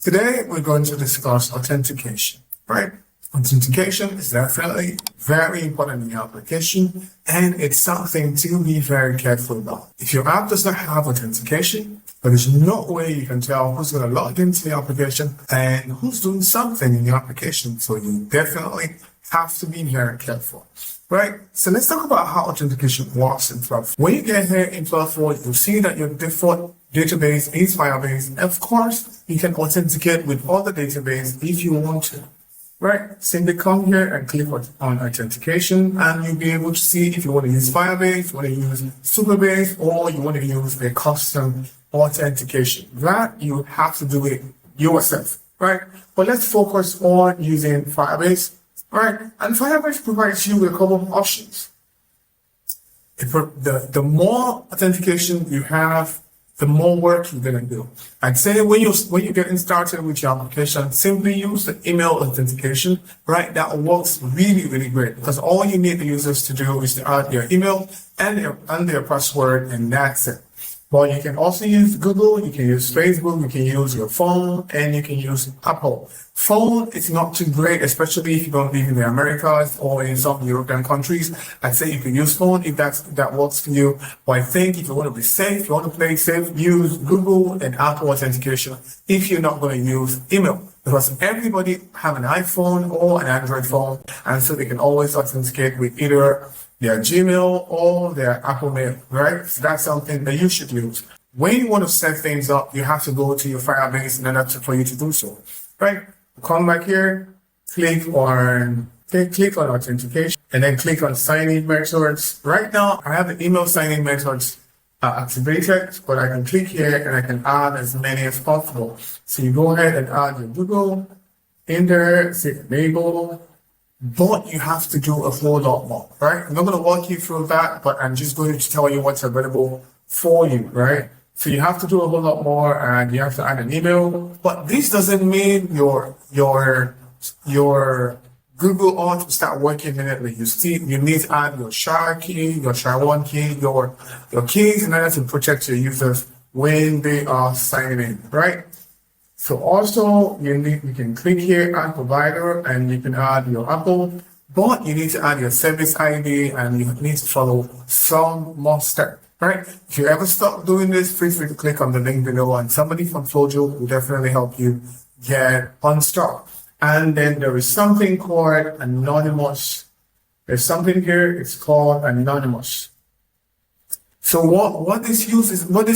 Today, we're going to discuss authentication, right? Authentication is definitely very important in your application, and it's something to be very careful about. If your app does not have authentication, there is no way you can tell who's going to log into the application and who's doing something in your application. So you definitely have to be very careful, right? So let's talk about how authentication works in Flutterflow. When you get here in Flutterflow, you'll see that your default database is Firebase. Of course, you can authenticate with other database if you want to, right? Simply come here and click on authentication, and you'll be able to see if you want to use Firebase, you want to use Superbase, or you want to use a custom authentication. That you have to do it yourself, right? But let's focus on using Firebase, right? And Firebase provides you with a couple of options. The more authentication you have, the more work you're gonna do. I'd say when you're getting started with your application, simply use the email authentication, right? That works really, really great because all you need the users to do is to add their email and their password, and that's it. But you can also use Google, you can use Facebook, you can use your phone, and you can use Apple. Phone is not too great, especially if you don't live in the Americas or in some European countries. I'd say you can use phone if that works for you. But I think if you want to be safe, if you want to play safe, use Google and Apple authentication if you're not going to use email. Because everybody have an iPhone or an Android phone, and so they can always authenticate with either their Gmail or their Apple Mail, right? So that's something that you should use. When you want to set things up, you have to go to your Firebase in order for you to do so, right? Come back here, click on authentication, and then click on sign-in methods. Right now, I have the email sign-in methods activated, but I can click here and I can add as many as possible. So you go ahead and add your Google in there, say enable, but you have to do a whole lot more, right? I'm not going to walk you through that, but I'm just going to tell you what's available for you, right? So you have to do a whole lot more, and you have to add an email, but this doesn't mean your Google Auth will start working immediately. You need to add your SHA key, your SHA-1 key, your keys in order to protect your users when they are signing in, right? So also you can click here, add provider, and you can add your Apple, but you need to add your service ID and you need to follow some more steps, right? If you ever stop doing this, feel free to click on the link below and somebody from Flojo will definitely help you get unstuck. And then there is something called anonymous. There's something here, it's called anonymous. So what this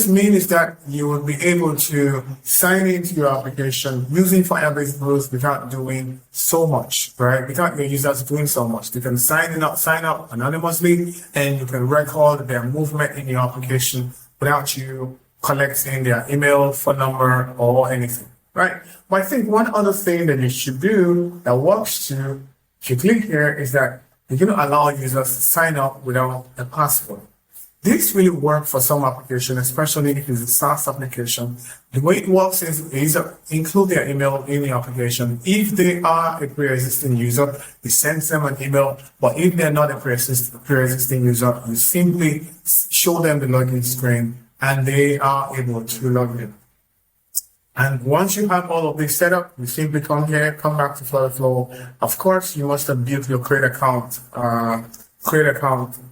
means is that you will be able to sign into your application using Firebase rules without doing so much, right? Without your users doing so much. You can sign up anonymously, and you can record their movement in your application without you collecting their email, phone number, or anything, right? But I think one other thing that you should do that works too, if you click here, is that you're going to allow users to sign up without a password. This really works for some applications, especially if it's a SaaS application. The way it works is include their email in the application. If they are a pre-existing user, you send them an email. But if they're not a pre-existing user, you simply show them the login screen and they are able to log in. And once you have all of this set up, you simply come here, come back to Flutterflow. Of course, you must have built your create account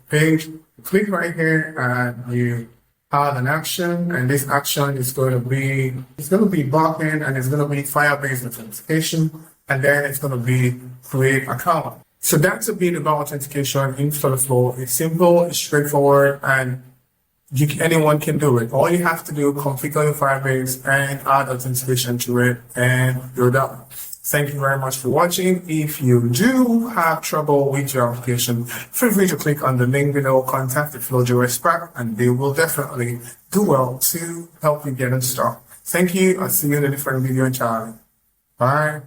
page. Click right here and you add an action, and this action is going to be backend, and it's going to be Firebase authentication, and then it's going to be create account. So that's a bit about authentication in Flutterflow. It's simple, it's straightforward, and anyone can do it. All you have to do is configure your Firebase and add authentication to it, and you're done. Thank you very much for watching. If you do have trouble with your application, feel free to click on the link below, contact the Flojo expert, and they will definitely do well to help you get unstuck. Thank you. I'll see you in a different video, Charlie. Bye.